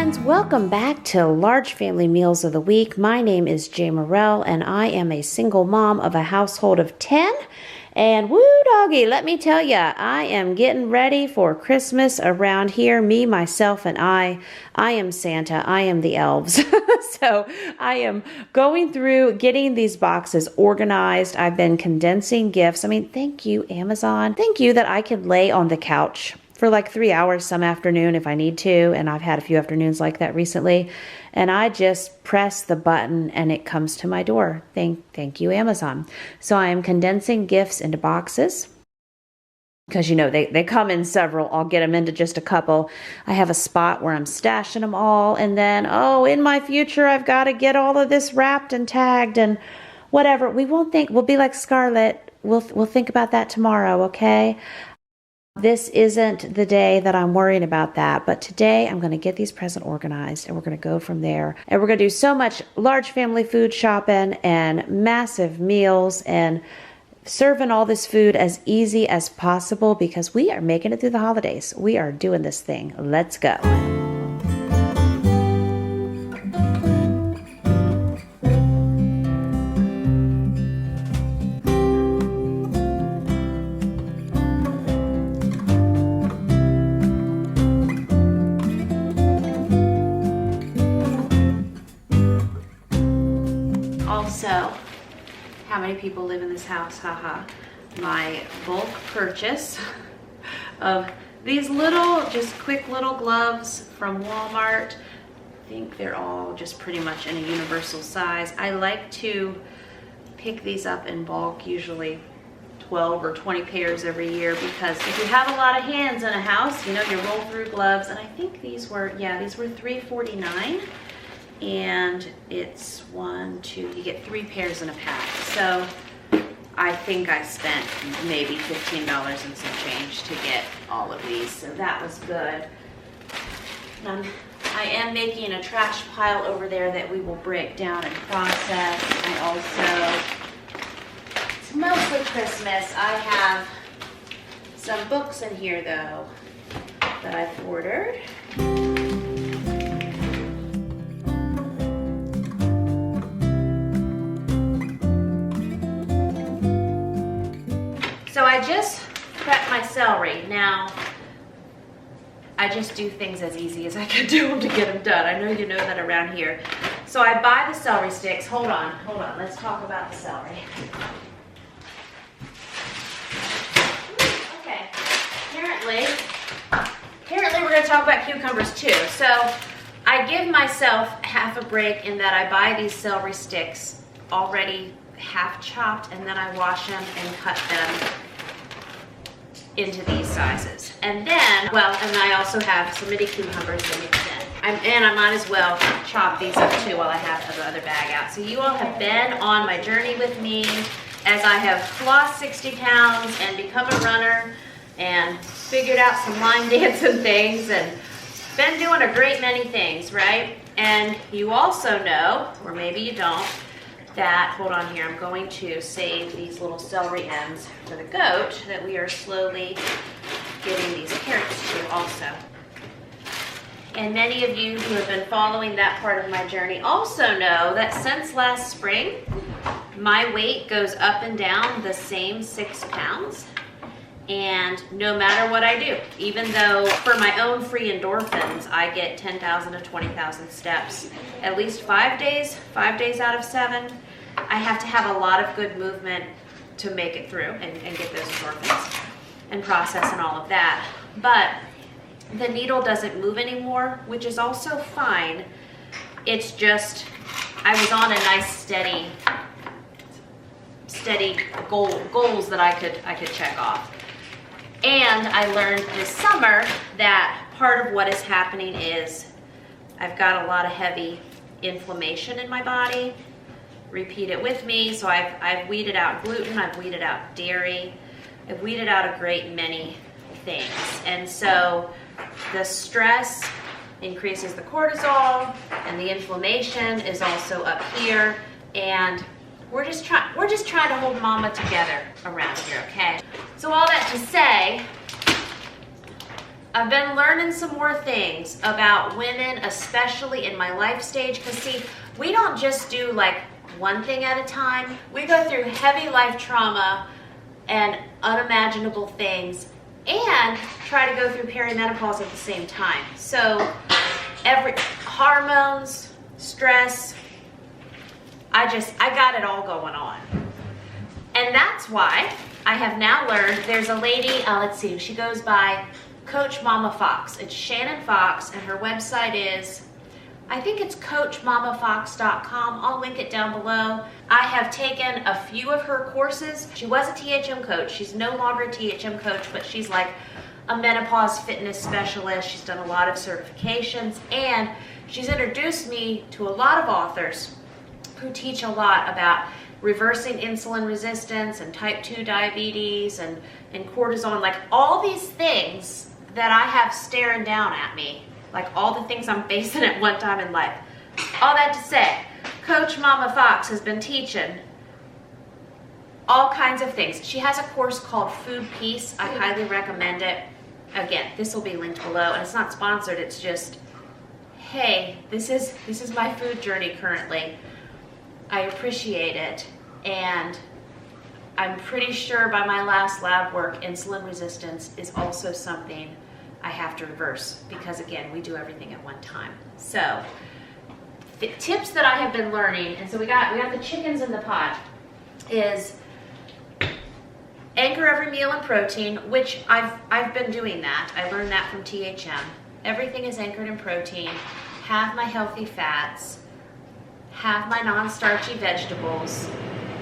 friends, welcome back to Large Family Meals of the Week. My name is Jamerrill and I am a single mom of a household of 10. And woo doggy, let me tell ya, I am getting ready for Christmas around here. Me, myself, and I am Santa. I am the elves. So I am going through getting these boxes organized. I've been condensing gifts. I mean, thank you, Amazon. Thank you that I can lay on the couch for like 3 hours some afternoon if I need to. And I've had a few afternoons like that recently. And I just press the button and it comes to my door. Thank you, Amazon. So I am condensing gifts into boxes because, you know, they come in several. I'll get them into just a couple. I have a spot where I'm stashing them all. And then, in my future, I've got to get all of this wrapped and tagged and whatever. We'll be like Scarlett. We'll think about that tomorrow, okay? This isn't the day that I'm worrying about that, but today I'm going to get these presents organized and we're going to go from there. And we're going to do so much large family food shopping and massive meals and serving all this food as easy as possible because we are making it through the holidays. We are doing this thing. Let's go. Also, how many people live in this house? Haha. My bulk purchase of these little, just quick little gloves from Walmart. I think they're all just pretty much in a universal size. I like to pick these up in bulk, usually 12 or 20 pairs every year, because if you have a lot of hands in a house, you know, you roll through gloves. And I think these were $3.49. And it's you get 3 pairs in a pack. So I think I spent maybe $15 and some change to get all of these. So that was good. I am making a trash pile over there that we will break down and process. It's mostly Christmas. I have some books in here though that I've ordered. So I just prepped my celery. Now, I just do things as easy as I can do them to get them done. I know you know that around here. So I buy the celery sticks. Hold on. Let's talk about the celery. Okay. Apparently we're going to talk about cucumbers too. So I give myself half a break in that I buy these celery sticks already half chopped, and then I wash them and cut them into these sizes. And then, and I also have some mini cucumbers to mix in. And I might as well chop these up too while I have the other bag out. So you all have been on my journey with me as I have lost 60 pounds and become a runner and figured out some line dancing things and been doing a great many things, right? And you also know, or maybe you don't, that, hold on here, I'm going to save these little celery ends for the goat that we are slowly getting these carrots to also. And many of you who have been following that part of my journey also know that since last spring, my weight goes up and down the same 6 pounds. And no matter what I do, even though for my own free endorphins, I get 10,000 to 20,000 steps, at least 5 days out of 7, I have to have a lot of good movement to make it through and get those endorphins and process and all of that. But the needle doesn't move anymore, which is also fine. It's just, I was on a nice steady goals that I could check off. And I learned this summer that part of what is happening is I've got a lot of heavy inflammation in my body. Repeat it with me. So I've weeded out gluten, I've weeded out dairy, I've weeded out a great many things. And so the stress increases the cortisol and the inflammation is also up here. And we're just trying to hold mama together around here, okay? So all that to say, I've been learning some more things about women, especially in my life stage, because see, we don't just do like one thing at a time. We go through heavy life trauma and unimaginable things and try to go through perimenopause at the same time. So hormones, stress, I got it all going on. And that's why I have now learned, there's a lady, let's see, she goes by Coach Mama Fox. It's Shannon Fox, and her website is, I think it's coachmamafox.com. I'll link it down below. I have taken a few of her courses. She was a THM coach. She's no longer a THM coach, but she's like a menopause fitness specialist. She's done a lot of certifications, and she's introduced me to a lot of authors who teach a lot about reversing insulin resistance and type 2 diabetes and cortisol, like all these things that I have staring down at me, like all the things I'm facing at one time in life. All that to say, Coach Mama Fox has been teaching all kinds of things. She has a course called Food Peace. I highly recommend it. Again, this will be linked below, and it's not sponsored. It's just, hey, this is my food journey currently. I appreciate it, and I'm pretty sure by my last lab work, insulin resistance is also something I have to reverse, because again, we do everything at one time. So the tips that I have been learning, and so we got the chickens in the pot, is anchor every meal in protein, which I've been doing that. I learned that from THM. Everything is anchored in protein. Have my healthy fats. Have my non-starchy vegetables.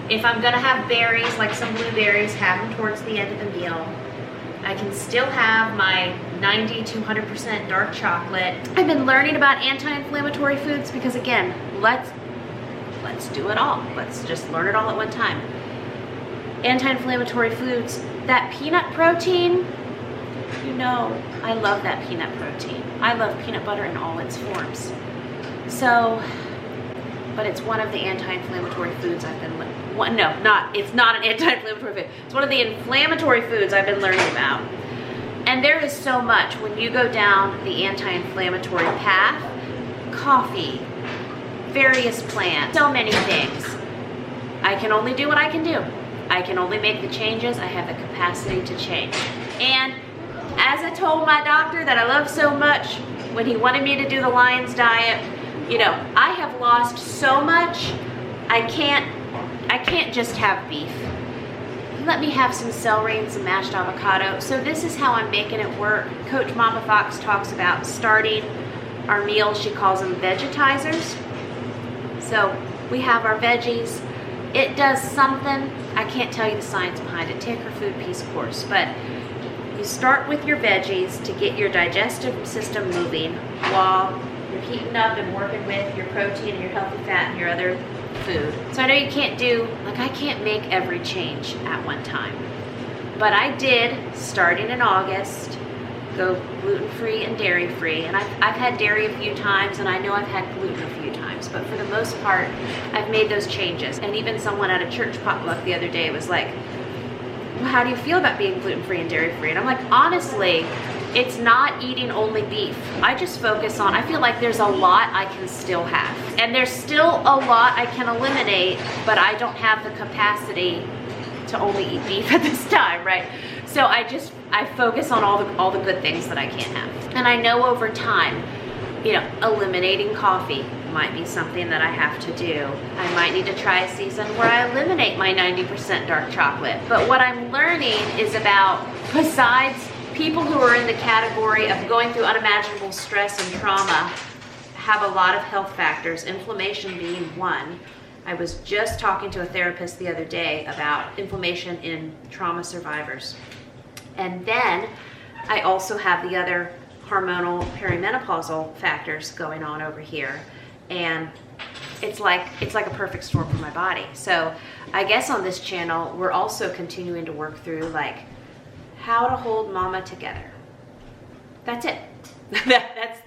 If I'm gonna have berries, like some blueberries, have them towards the end of the meal. I can still have my 90 to 100% dark chocolate. I've been learning about anti-inflammatory foods because again, let's do it all. Let's just learn it all at one time. Anti-inflammatory foods, that peanut protein, you know, I love that peanut protein. I love peanut butter in all its forms. So, but it's one of the anti-inflammatory foods I've been it's not an anti-inflammatory food. It's one of the inflammatory foods I've been learning about. And there is so much when you go down the anti-inflammatory path. Coffee, various plants, so many things. I can only do what I can do. I can only make the changes I have the capacity to change. And as I told my doctor that I love so much when he wanted me to do the Lion's diet, you know, I have lost so much, I can't just have beef. Let me have some celery and some mashed avocado. So this is how I'm making it work. Coach Mama Fox talks about starting our meals, she calls them vegetizers. So we have our veggies. It does something, I can't tell you the science behind it. Take her Food Peace course, but you start with your veggies to get your digestive system moving while you're heating up and working with your protein and your healthy fat and your other food. So I know you can't do, like I can't make every change at one time. But I did, starting in August, go gluten-free and dairy-free. And I've had dairy a few times, and I know I've had gluten a few times. But for the most part, I've made those changes. And even someone at a church potluck the other day was like, well, how do you feel about being gluten-free and dairy-free? And I'm like, honestly, it's not eating only beef. I just focus on, I feel like there's a lot I can still have. And there's still a lot I can eliminate, but I don't have the capacity to only eat beef at this time, right? So I focus on all the good things that I can have. And I know over time, you know, eliminating coffee might be something that I have to do. I might need to try a season where I eliminate my 90% dark chocolate. But what I'm learning is about, besides people who are in the category of going through unimaginable stress and trauma, have a lot of health factors, inflammation being one. I was just talking to a therapist the other day about inflammation in trauma survivors. And then I also have the other hormonal perimenopausal factors going on over here. And it's like a perfect storm for my body. So I guess on this channel, we're also continuing to work through like how to hold mama together. That's it.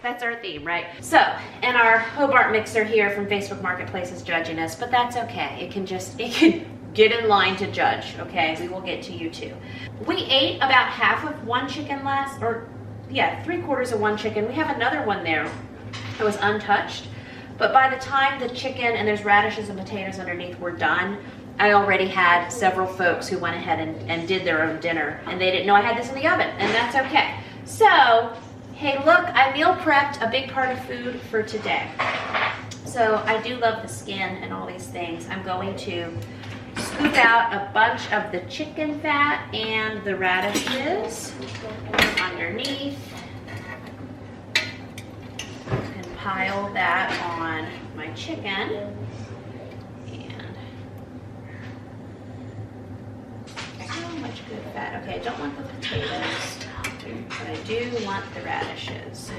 That's our theme, right? So, and our Hobart mixer here from Facebook Marketplace is judging us, but that's okay. It can get in line to judge, okay? We will get to you too. We ate about half of one chicken last, or yeah, 3/4 of one chicken. We have another one there that was untouched, but by the time the chicken and there's radishes and potatoes underneath were done, I already had several folks who went ahead and did their own dinner, and they didn't know I had this in the oven, and that's okay. So, hey look, I meal prepped a big part of food for today. So I do love the skin and all these things. I'm going to scoop out a bunch of the chicken fat and the radishes underneath. And pile that on my chicken. Good fat. Okay, I don't want the potatoes, but I do want the radishes.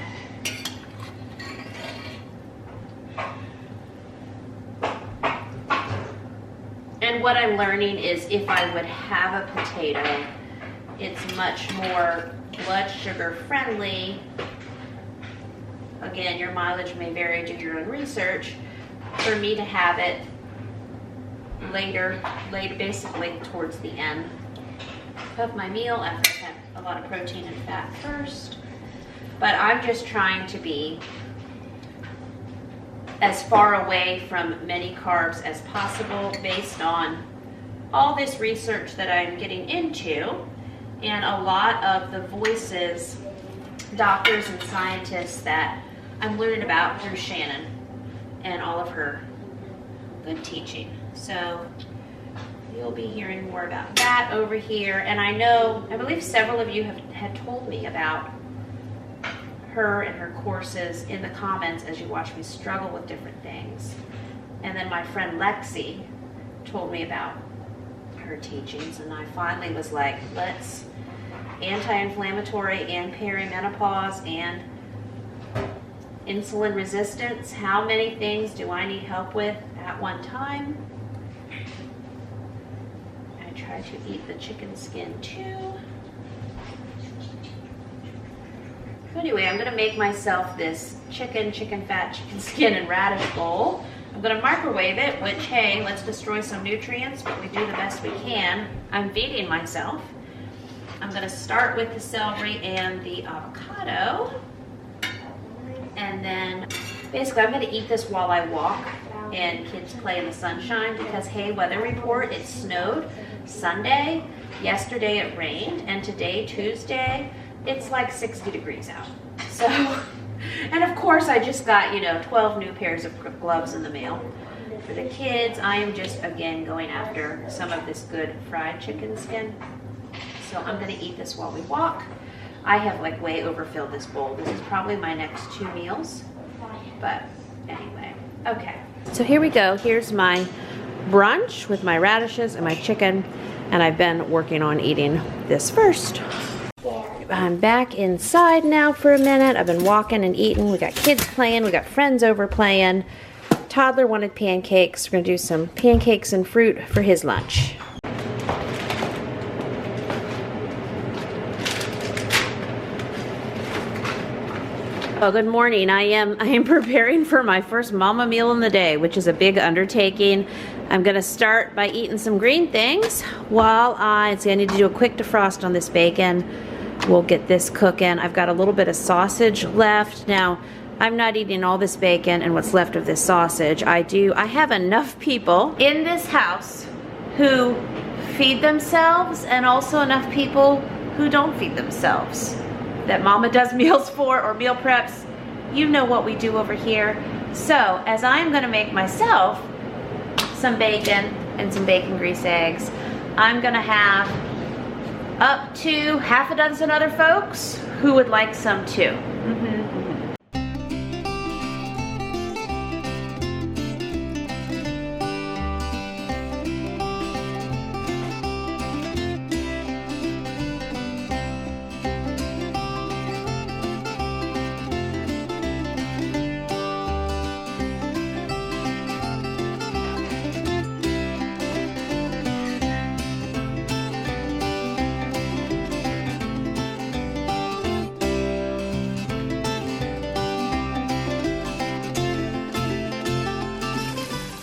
And what I'm learning is if I would have a potato, it's much more blood sugar friendly. Again, your mileage may vary, do your own research. For me to have it later, basically towards the end of my meal after I've had a lot of protein and fat first. But I'm just trying to be as far away from many carbs as possible based on all this research that I'm getting into and a lot of the voices, doctors and scientists that I'm learning about through Shannon and all of her good teaching. So you'll be hearing more about that over here. And I believe several of you had told me about her and her courses in the comments as you watch me struggle with different things. And then my friend Lexi told me about her teachings, and I finally was like, let's anti-inflammatory and perimenopause and insulin resistance. How many things do I need help with at one time? Try to eat the chicken skin too. Anyway, I'm gonna make myself this chicken fat, chicken skin, and radish bowl. I'm gonna microwave it, which, hey, let's destroy some nutrients, but we do the best we can. I'm feeding myself. I'm gonna start with the celery and the avocado. And then, basically, I'm gonna eat this while I walk and kids play in the sunshine because, hey, weather report, it snowed Sunday, yesterday it rained, and today, Tuesday, it's like 60 degrees out. So, and of course I just got, 12 new pairs of gloves in the mail. For the kids, I am just, again, going after some of this good fried chicken skin. So I'm gonna eat this while we walk. I have like way overfilled this bowl. This is probably my next 2 meals, but anyway, okay. So here we go. Here's my brunch with my radishes and my chicken, and I've been working on eating this first. I'm back inside now for a minute. I've been walking and eating. We got kids playing. We got friends over playing. Toddler wanted pancakes. We're gonna do some pancakes and fruit for his lunch. Oh, good morning. I am preparing for my first mama meal in the day, which is a big undertaking. I'm gonna start by eating some green things while I need to do a quick defrost on this bacon. We'll get this cooking. I've got a little bit of sausage left. Now, I'm not eating all this bacon and what's left of this sausage. I have enough people in this house who feed themselves and also enough people who don't feed themselves that mama does meals for or meal preps. You know what we do over here. So as I'm gonna make myself some bacon and some bacon grease eggs, I'm gonna have up to half a dozen other folks who would like some too.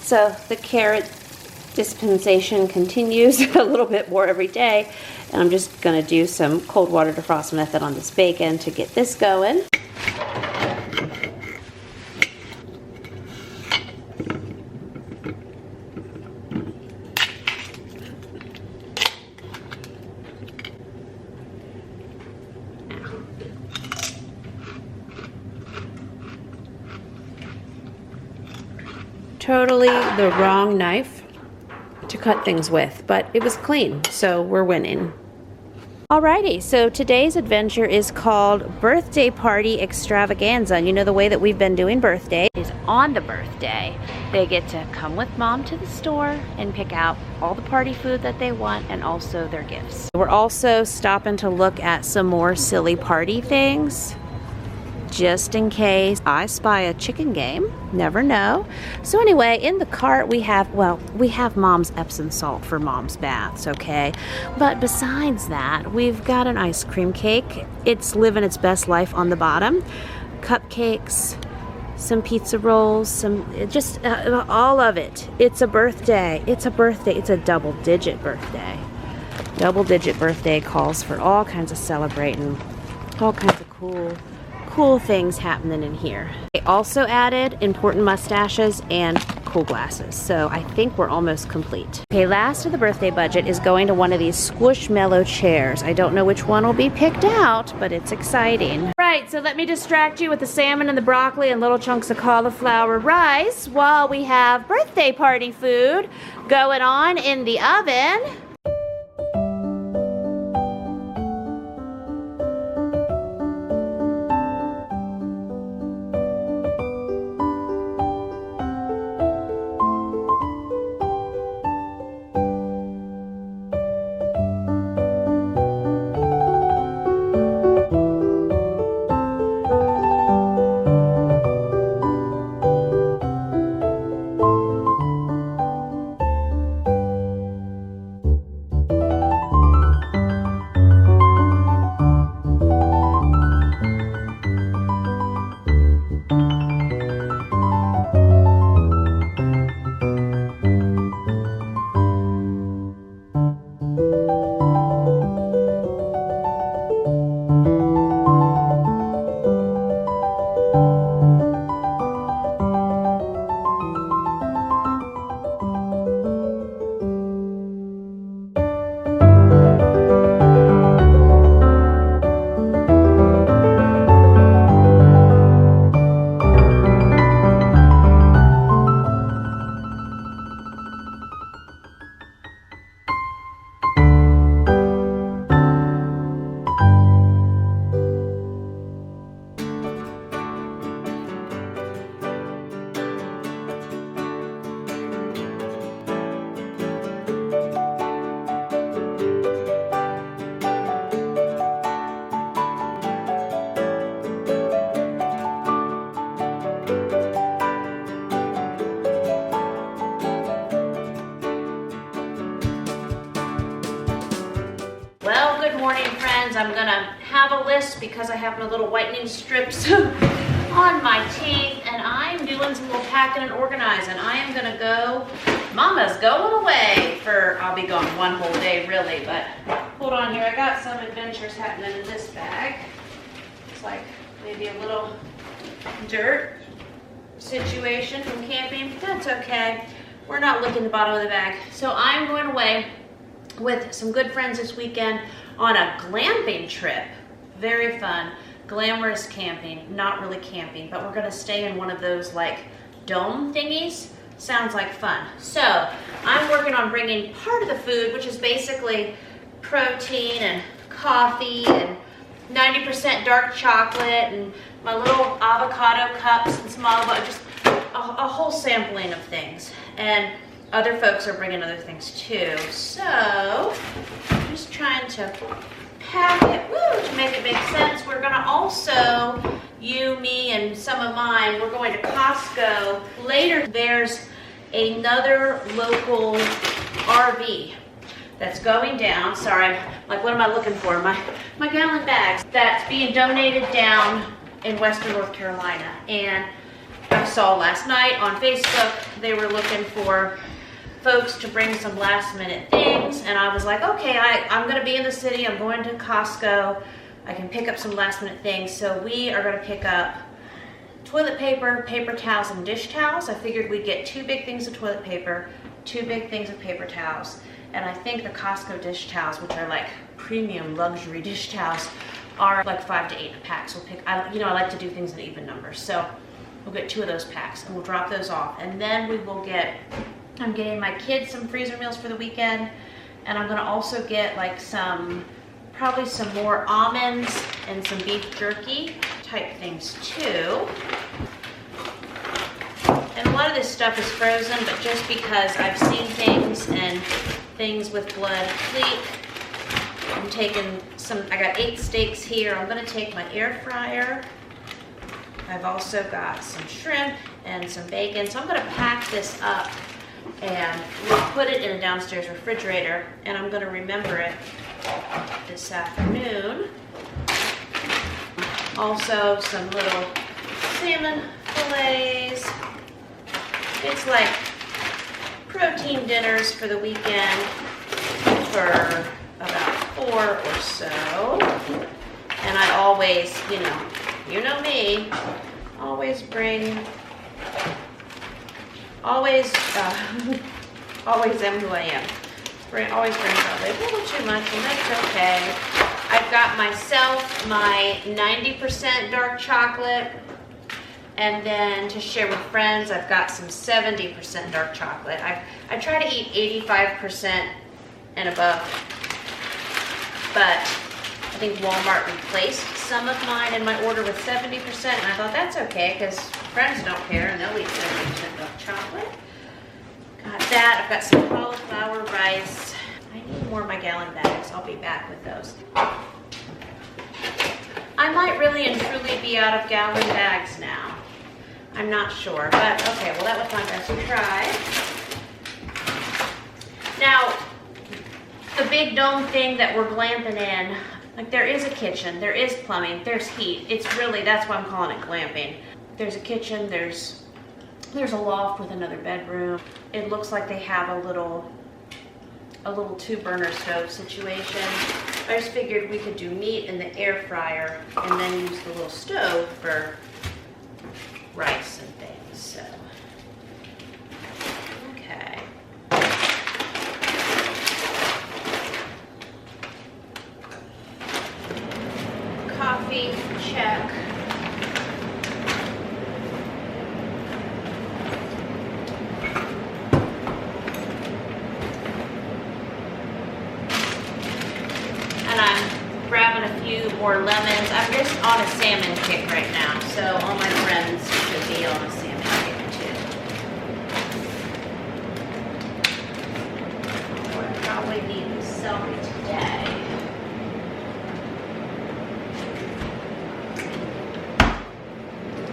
So the carrot dispensation continues a little bit more every day, And I'm just gonna do some cold water defrost method on this bacon to get this going. Totally the wrong knife to cut things with, but it was clean, so we're winning. Alrighty, so today's adventure is called Birthday Party Extravaganza. And you know the way that we've been doing birthday is on the birthday. They get to come with mom to the store and pick out all the party food that they want and also their gifts. We're also stopping to look at some more silly party things, just in case I spy a chicken game. Never know. So anyway, in the cart we have mom's Epsom salt for mom's baths, okay? But besides that, we've got an ice cream cake. It's living its best life on the bottom. Cupcakes, some pizza rolls, all of it. It's a birthday. It's a birthday. It's a double-digit birthday. Double-digit birthday calls for all kinds of celebrating, all kinds of cool things happening in here. They also added important mustaches and cool glasses, so I think we're almost complete. Okay, last of the birthday budget is going to one of these Squishmallow chairs. I don't know which one will be picked out, but it's exciting. Right, so let me distract you with the salmon and the broccoli and little chunks of cauliflower rice while we have birthday party food going on in the oven. Well, good morning, friends. I'm gonna have a list because I have my little whitening strips on my teeth, and I'm doing some little packing and organizing. I am gonna go, Mama's going away for, I'll be gone one whole day really, but hold on here. I got some adventures happening in this bag. It's like maybe a little dirt situation from camping. That's okay. We're not licking the bottom of the bag. So I'm going away with some good friends this weekend on a glamping trip. Very fun, glamorous camping, not really camping, but we're gonna stay in one of those like dome thingies. Sounds like fun. So I'm working on bringing part of the food, which is basically protein and coffee and 90% dark chocolate and my little avocado cups and some olive oil, just a whole sampling of things. And other folks are bringing other things too. So I'm just trying to pack it, to make it make sense. We're gonna also, you, me, and some of mine, we're going to Costco later. There's another local RV that's going down. Sorry, like what am I looking for? My gallon bags that's being donated down in Western North Carolina. And I saw last night on Facebook, they were looking for folks to bring some last minute things, and I was like, okay, I'm gonna be in the city, I'm going to Costco, I can pick up some last minute things. So we are gonna pick up toilet paper, paper towels, and dish towels. I figured we'd get 2 big things of toilet paper, 2 big things of paper towels, and I think the Costco dish towels, which are like premium luxury dish towels, are like 5 to 8 a pack. So I like to do things in even numbers. So we'll get 2 of those packs and we'll drop those off. And then we will I'm getting my kids some freezer meals for the weekend. And I'm gonna also get like probably some more almonds and some beef jerky type things too. And a lot of this stuff is frozen, but just because I've seen things and things with blood leak, I'm taking I got 8 steaks here. I'm gonna take my air fryer. I've also got some shrimp and some bacon. So I'm gonna pack this up and we'll put it in a downstairs refrigerator, and I'm gonna remember it this afternoon. Also some little salmon fillets. It's like protein dinners for the weekend for about 4 or so. And I always, you know me, always am who I am. Always bring probably a little too much, and that's okay. I've got myself my 90% dark chocolate, and then to share with friends, I've got some 70% dark chocolate. I try to eat 85% and above, but I think Walmart replaced some of mine in my order with 70%, and I thought that's okay because friends don't care and they'll eat 70% dark chocolate. Got that. I've got some cauliflower rice. I need more of my gallon bags. I'll be back with those. I might really and truly be out of gallon bags now. I'm not sure, but okay, well that was my best try. Now, the big dome thing that we're glamping in, like there is a kitchen, there is plumbing, there's heat. That's why I'm calling it glamping. There's a kitchen, there's a loft with another bedroom. It looks like they have a little 2-burner stove situation. I just figured we could do meat in the air fryer and then use the little stove for rice and things, so. Okay. Coffee, check. And I'm grabbing a few more lemons. I'm just on a salmon kick right now, so all my friends should be on a salmon kick too. I probably need the celery today.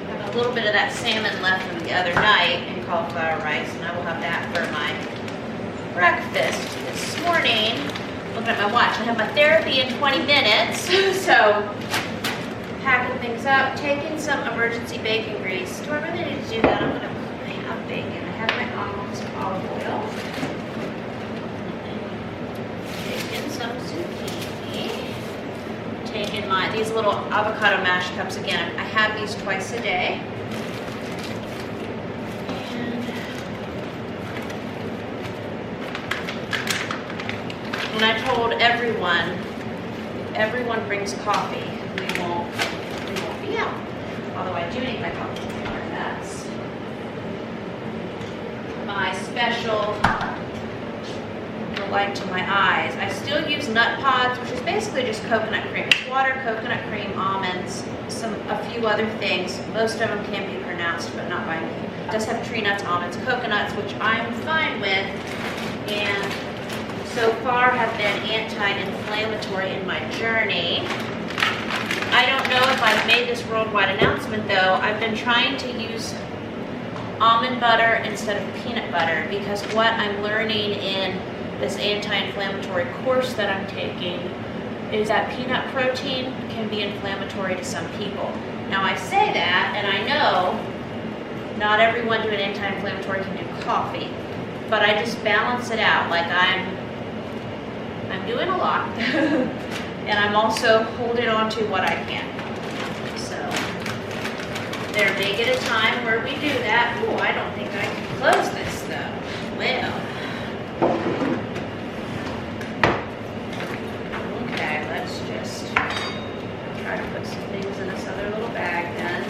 I have a little bit of that salmon left from the other night in cauliflower rice, and I will have that for my breakfast this morning. Looking at my watch, I have my therapy in 20 minutes, so packing things up, taking some emergency bacon grease. Do I really need to do that? I have bacon. I have my olive oil. Taking some zucchini. Taking these little avocado mash cups again. I have these twice a day. And I told everyone brings coffee. We won't be out. Although I do need my coffee. That's my special delight to my eyes. I still use nut pods, which is basically just coconut cream. It's water, coconut cream, almonds, a few other things. Most of them can be pronounced, but not by me. It does have tree nuts, almonds, coconuts, which I'm fine with, and so far have been anti-inflammatory in my journey. I don't know if I've made this worldwide announcement though. I've been trying to use almond butter instead of peanut butter because what I'm learning in this anti-inflammatory course that I'm taking is that peanut protein can be inflammatory to some people. Now I say that, and I know not everyone doing anti-inflammatory can do coffee. but I just balance it out. Like I'm doing a lot, and I'm also holding on to what I can. So there may get a time where we do that. Oh, I don't think I can close this though. Well, okay, let's just try to put some things in this other little bag then.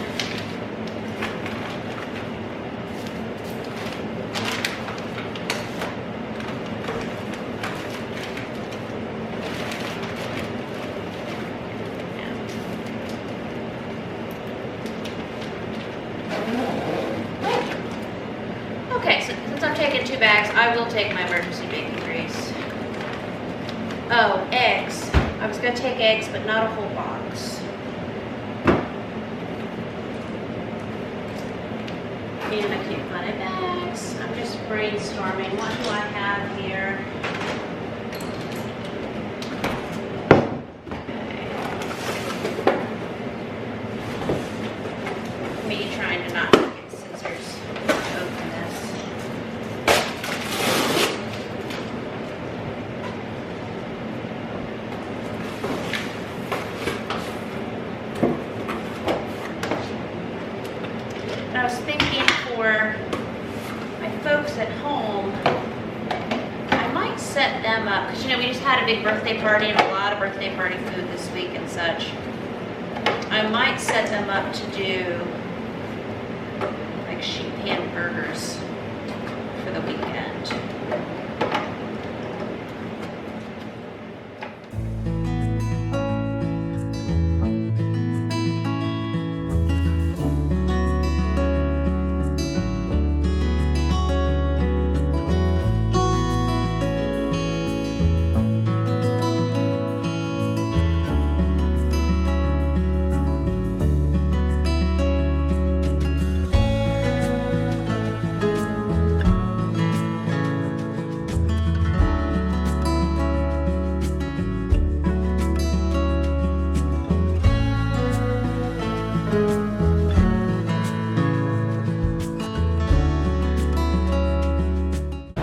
Okay, so since I'm taking 2 bags, I will take my emergency baking grease. Oh, eggs. I was gonna take eggs, but not a whole box. And my cute funny bags. I'm just brainstorming. What do I have here? Okay. Me trying to not get scissors to open this. I was thinking for my folks at home, I might set them up, because we just had a big birthday party and a lot of birthday party food this week and such. I might set them up to do like sheet pan burgers for the weekend.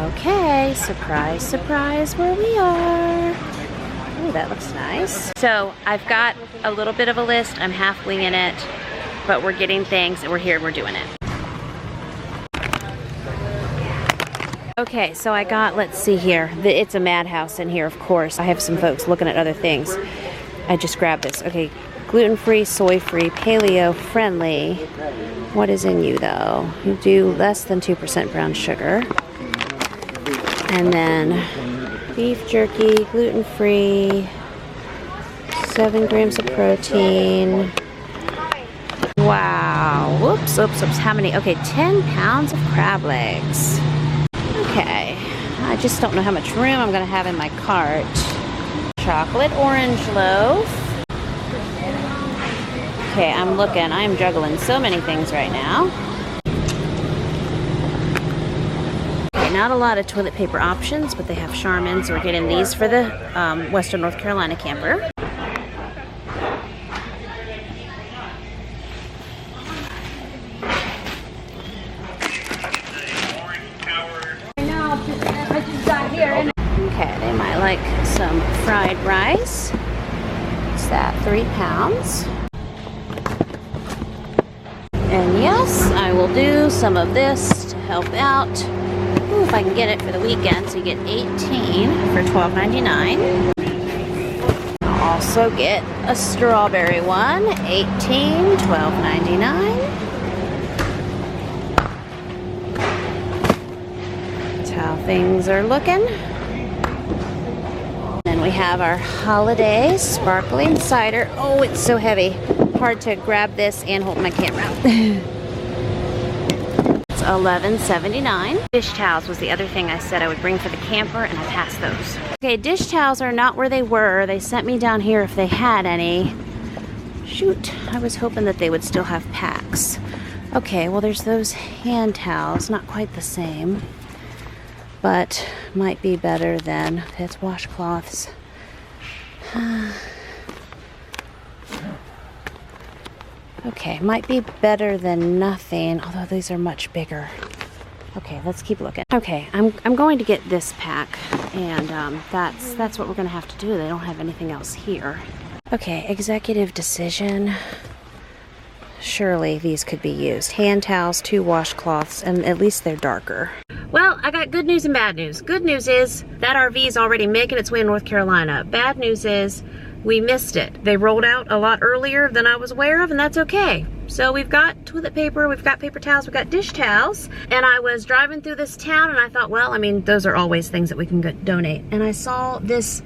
Okay, surprise, surprise, where we are. Oh, that looks nice. So I've got a little bit of a list. I'm half winging it, but we're getting things and we're here, we're doing it. Okay, so I got, let's see here. It's a madhouse in here, of course. I have some folks looking at other things. I just grabbed this. Okay, gluten-free, soy-free, paleo-friendly. What is in you though? You do less than 2% brown sugar. And then beef jerky, gluten-free, 7 grams of protein. Wow. Whoops, oops, oops. How many? Okay, 10 pounds of crab legs. Okay. I just don't know how much room I'm going to have in my cart. Chocolate orange loaf. Okay, I'm looking. I am juggling so many things right now. Not a lot of toilet paper options, but they have Charmin, so we're getting these for the Western North Carolina camper. Okay, they might like some fried rice. What's that, 3 pounds? And yes, I will do some of this to help out. Ooh, if I can get it for the weekend, so you get 18 for $12.99. I'll also get a strawberry one, 18, $12.99. That's how things are looking. Then we have our holiday sparkling cider. Oh, it's so heavy. Hard to grab this and hold my camera. $11.79. Dish towels was the other thing I said I would bring for the camper, and I passed those. Okay, dish towels are not where they were. They sent me down here if they had any. Shoot, I was hoping that they would still have packs. Okay, well there's those hand towels, not quite the same, but might be better than, it's washcloths. Okay, might be better than nothing, although these are much bigger. Okay, let's keep looking. Okay, I'm going to get this pack, and that's what we're gonna have to do. They don't have anything else here. Okay, executive decision. Surely these could be used. Hand towels, 2 washcloths, and at least they're darker. Well, I got good news and bad news. Good news is that RV is already making its way in North Carolina. Bad news is we missed it. They rolled out a lot earlier than I was aware of, and that's okay. So we've got toilet paper, we've got paper towels, we've got dish towels, and I was driving through this town and I thought, well, I mean, those are always things that we can donate. And I saw this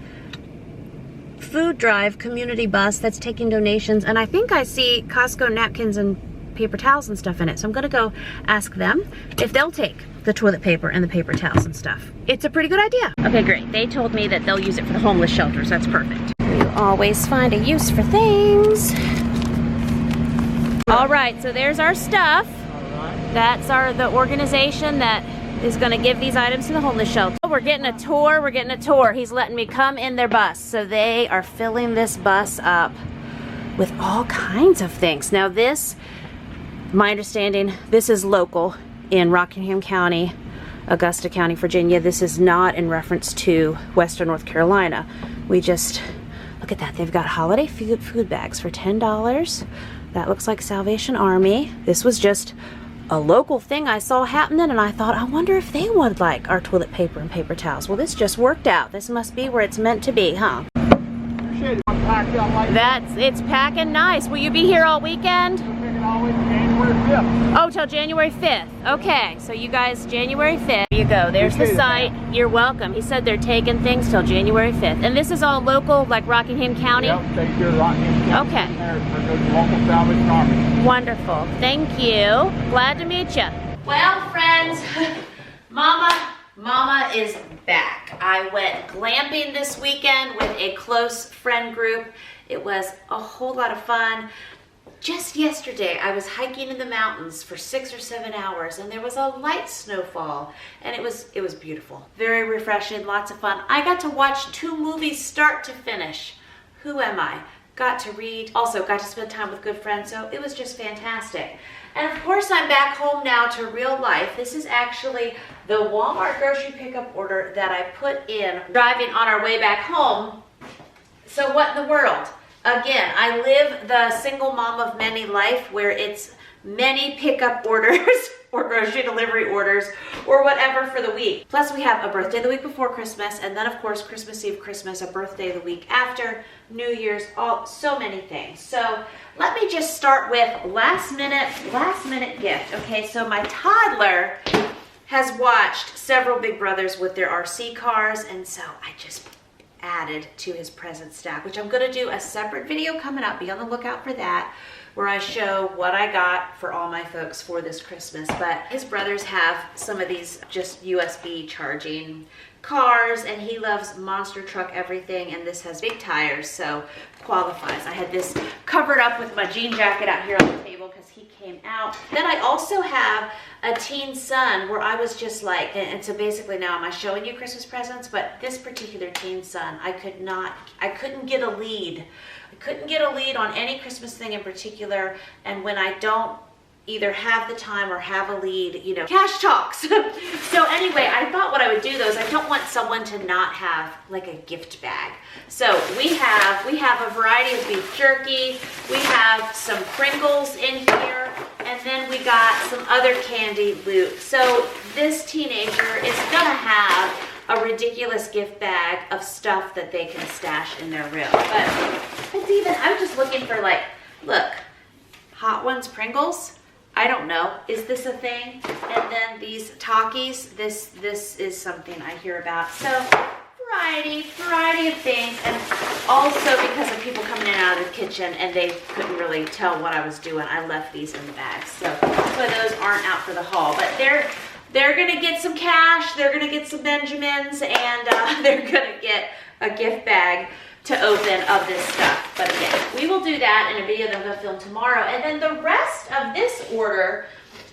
food drive community bus that's taking donations, and I think I see Costco napkins and paper towels and stuff in it. So I'm gonna go ask them if they'll take the toilet paper and the paper towels and stuff. It's a pretty good idea. Okay, great. They told me that they'll use it for the homeless shelters. That's perfect. You always find a use for things. All right, so there's our stuff. That's the organization that is gonna give these items to the homeless shelter. We're getting a tour, He's letting me come in their bus. So they are filling this bus up with all kinds of things. Now this, my understanding, this is local in Rockingham County, Augusta County, Virginia. This is not in reference to Western North Carolina. We just, look at that. They've got holiday food bags for $10. That looks like Salvation Army. This was just a local thing I saw happening, and I thought, I wonder if they would like our toilet paper and paper towels. Well, this just worked out. This must be where it's meant to be, huh? It's packing nice. Will you be here all weekend? Oh, till January 5th. Okay, so you guys, January 5th. There you go. There's the site. You're welcome. He said they're taking things till January 5th. And this is all local, like Rockingham County? Yep, take your Rockingham County. Okay. For local Salvation Army. Wonderful. Thank you. Glad to meet you. Well, friends, Mama is back. I went glamping this weekend with a close friend group. It was a whole lot of fun. Just yesterday, I was hiking in the mountains for 6 or 7 hours, and there was a light snowfall, and it was beautiful. Very refreshing, lots of fun. I got to watch 2 movies start to finish. Who am I? Got to read, also got to spend time with good friends, so it was just fantastic. And of course, I'm back home now to real life. This is actually the Walmart grocery pickup order that I put in driving on our way back home. So what in the world? Again, I live the single mom of many life where it's many pickup orders or grocery delivery orders or whatever for the week. Plus we have a birthday the week before Christmas, and then of course Christmas Eve, Christmas, a birthday the week after, New Year's, so many things. So let me just start with last minute gift. Okay, so my toddler has watched several Big Brothers with their RC cars, and so I just added to his present stack, which I'm going to do a separate video coming up. Be on the lookout for that, where I show what I got for all my folks for this Christmas. But his brothers have some of these just USB charging cars, and he loves monster truck everything, and this has big tires, so qualifies. I had this covered up with my jean jacket out here on the table because he came out. Then I also have a teen son where I was just like, and so basically now am I showing you Christmas presents? But this particular teen son, I couldn't get a lead. I couldn't get a lead on any Christmas thing in particular, and when I don't either have the time or have a lead, you know, cash talks. So anyway, I thought what I would do though is I don't want someone to not have like a gift bag. So we have a variety of beef jerky, we have some Pringles in here, and then we got some other candy loot. So this teenager is gonna have a ridiculous gift bag of stuff that they can stash in their room. But it's even, I'm just looking for like, look, Hot Ones Pringles. I don't know, is this a thing? And then these Takis, this is something I hear about. So variety of things, and also because of people coming in and out of the kitchen and they couldn't really tell what I was doing, I left these in the bags. So those aren't out for the haul, but they're gonna get some cash, they're gonna get some Benjamins, and they're gonna get a gift bag to open of this stuff. But again, we will do that in a video that I'm going to film tomorrow. And then the rest of this order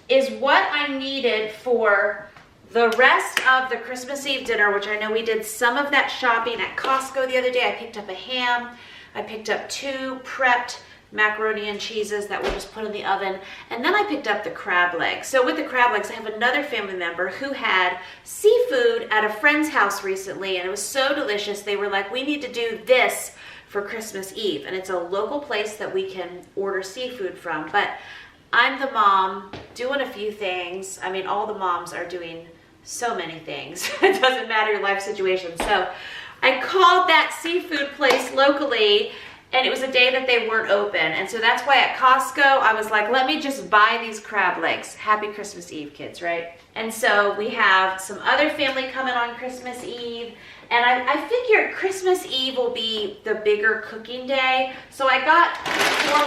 is what I needed for the rest of the Christmas Eve dinner, which I know we did some of that shopping at Costco the other day. I picked up a ham. I picked up 2 prepped macaroni and cheeses that we'll just put in the oven. And then I picked up the crab legs. So with the crab legs, I have another family member who had seafood at a friend's house recently, and it was so delicious. They were like, we need to do this for Christmas Eve. And it's a local place that we can order seafood from. But I'm the mom doing a few things. I mean, all the moms are doing so many things. It doesn't matter your life situation. So I called that seafood place locally, and it was a day that they weren't open. And so that's why at Costco, I was like, let me just buy these crab legs. Happy Christmas Eve, kids, right? And so we have some other family coming on Christmas Eve. And I figured Christmas Eve will be the bigger cooking day. So I got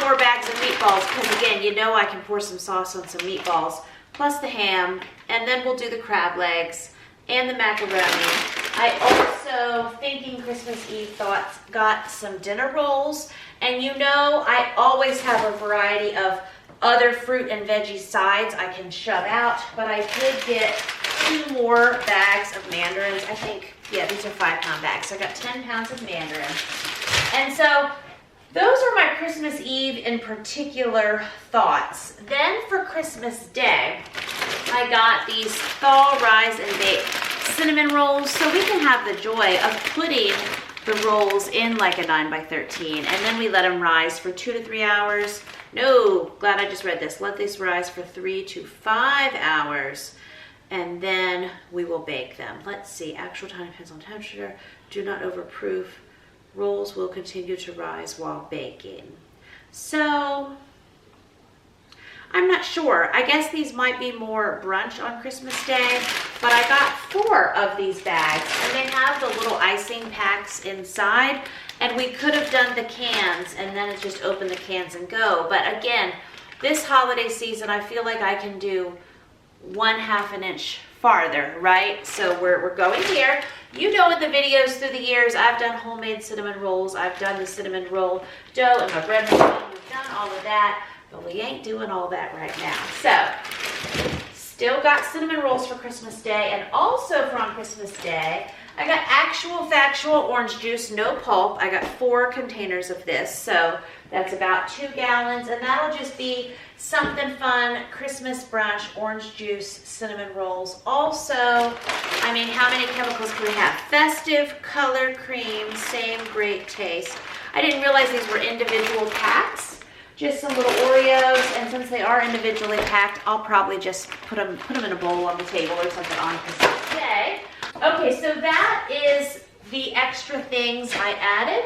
4 more bags of meatballs, because again, you know I can pour some sauce on some meatballs, plus the ham, and then we'll do the crab legs and the macaroni. I also, thinking Christmas Eve thoughts, got some dinner rolls. And you know, I always have a variety of other fruit and veggie sides I can shove out, but I did get 2 more bags of mandarins. I think, yeah, these are 5-pound bags. So I got 10 pounds of mandarin. And so those are my Christmas Eve in particular thoughts. Then for Christmas Day, I got these thaw, rise, and bake cinnamon rolls, so we can have the joy of putting the rolls in like a 9x13, and then we let them rise for 2 to 3 hours. No, glad I just read this. Let these rise for 3 to 5 hours, and then we will bake them. Let's see, actual time depends on temperature. Do not overproof. Rolls will continue to rise while baking. So I'm not sure. I guess these might be more brunch on Christmas Day, but I got 4 of these bags, and they have the little icing packs inside, and we could have done the cans and then just open the cans and go. But again, this holiday season, I feel like I can do 1/2 an inch farther, right? So we're going here. You know, in the videos through the years, I've done homemade cinnamon rolls. I've done the cinnamon roll dough and my bread machine. We've done all of that. But we ain't doing all that right now. So, still got cinnamon rolls for Christmas Day, and also for on Christmas Day, I got actual factual orange juice, no pulp. I got 4 containers of this, so that's about 2 gallons, and that'll just be something fun, Christmas brunch, orange juice, cinnamon rolls. Also, I mean, how many chemicals can we have? Festive, color cream, same great taste. I didn't realize these were individual packs. Just some little Oreos, and since they are individually packed, I'll probably just put them in a bowl on the table or something on Christmas Day. Okay, so that is the extra things I added,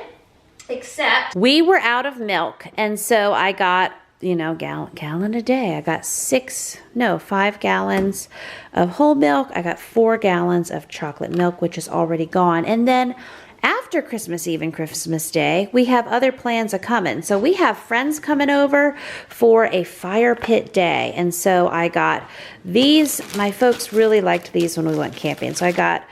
except we were out of milk, and so I got, you know, gallon a day. I got 5 gallons of whole milk. I got 4 gallons of chocolate milk, which is already gone. And then after Christmas Eve and Christmas Day, we have other plans a-coming. So we have friends coming over for a fire pit day. And so I got these. My folks really liked these when we went camping. So I got,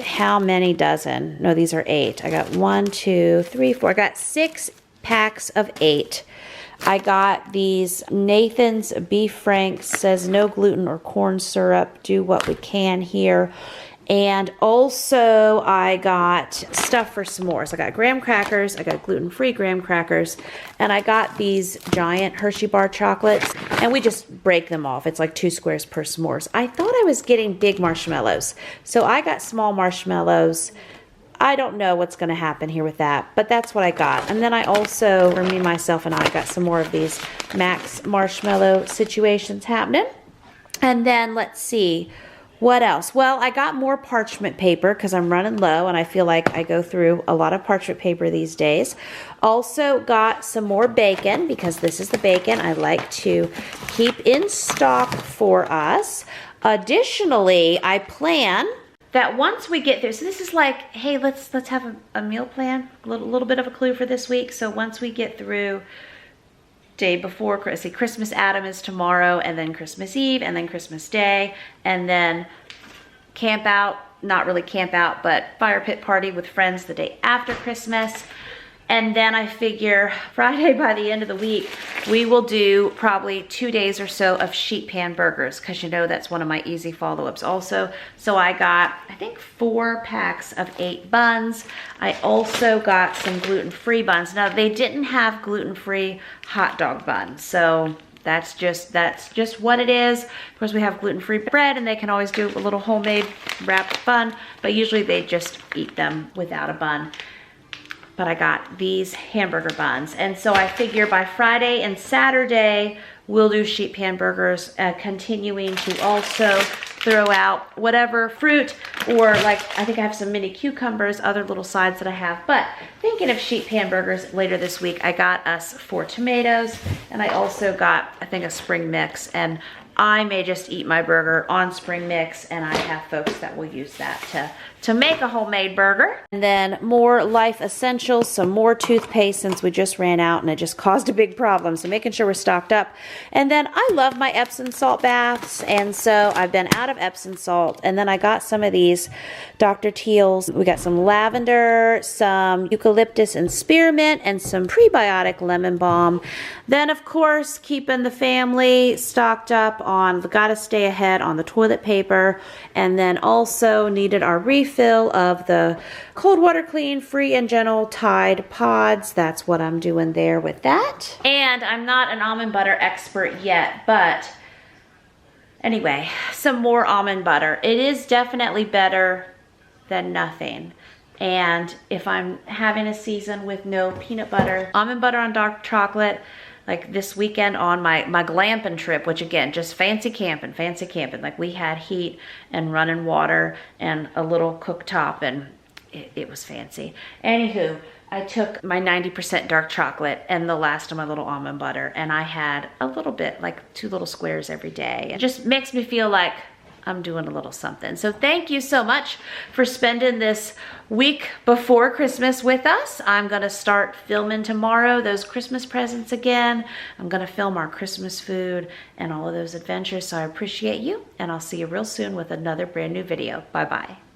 how many dozen? No, these are 8. I got 1, 2, 3, 4. I got 6 packs of 8. I got these Nathan's Beef Franks, says no gluten or corn syrup. Do what we can here. And also I got stuff for s'mores. I got graham crackers, I got gluten-free graham crackers, and I got these giant Hershey bar chocolates, and we just break them off. It's like 2 squares per s'mores. I thought I was getting big marshmallows, so I got small marshmallows. I don't know what's going to happen here with that, but that's what I got. And then I also, for me, myself, and I got some more of these Max marshmallow situations happening. And then let's see. What else? Well, I got more parchment paper because I'm running low and I feel like I go through a lot of parchment paper these days. Also got some more bacon because this is the bacon I like to keep in stock for us. Additionally, I plan that once we get through, so this is like, hey, let's have a meal plan, a little bit of a clue for this week. So once we get through day before, see, Christmas Adam is tomorrow, and then Christmas Eve, and then Christmas Day, and then camp out, not really camp out, but fire pit party with friends the day after Christmas. And then I figure Friday, by the end of the week, we will do probably 2 days or so of sheet pan burgers, because you know that's one of my easy follow-ups also. So I got, I think, 4 packs of 8 buns. I also got some gluten-free buns. Now, they didn't have gluten-free hot dog buns, so that's just what it is. Of course, we have gluten-free bread, and they can always do a little homemade wrapped bun, but usually they just eat them without a bun. But I got these hamburger buns. And so I figure by Friday and Saturday, we'll do sheet pan burgers, continuing to also throw out whatever fruit, or like, I think I have some mini cucumbers, other little sides that I have. But thinking of sheet pan burgers later this week, I got us 4 tomatoes, and I also got, I think, a spring mix. And I may just eat my burger on spring mix, and I have folks that will use that to make a homemade burger. And then more life essentials, some more toothpaste since we just ran out and it just caused a big problem. So making sure we're stocked up. And then I love my Epsom salt baths, and so I've been out of Epsom salt. And then I got some of these Dr. Teal's. We got some lavender, some eucalyptus and spearmint, and some prebiotic lemon balm. Then, of course, keeping the family stocked up on, gotta stay ahead on the toilet paper. And then also needed our refill of the Cold Water Clean Free and Gentle Tide Pods. That's what I'm doing there with that. And I'm not an almond butter expert yet, but anyway, some more almond butter. It is definitely better than nothing. And if I'm having a season with no peanut butter, almond butter on dark chocolate, like this weekend on my glamping trip, which again, just fancy camping. Like we had heat and running water and a little cooktop, and it was fancy. Anywho, I took my 90% dark chocolate and the last of my little almond butter, and I had a little bit, like 2 little squares every day. It just makes me feel like I'm doing a little something. So thank you so much for spending this week before Christmas with us. I'm gonna start filming tomorrow those Christmas presents again. I'm gonna film our Christmas food and all of those adventures. So I appreciate you, and I'll see you real soon with another brand new video. Bye-bye.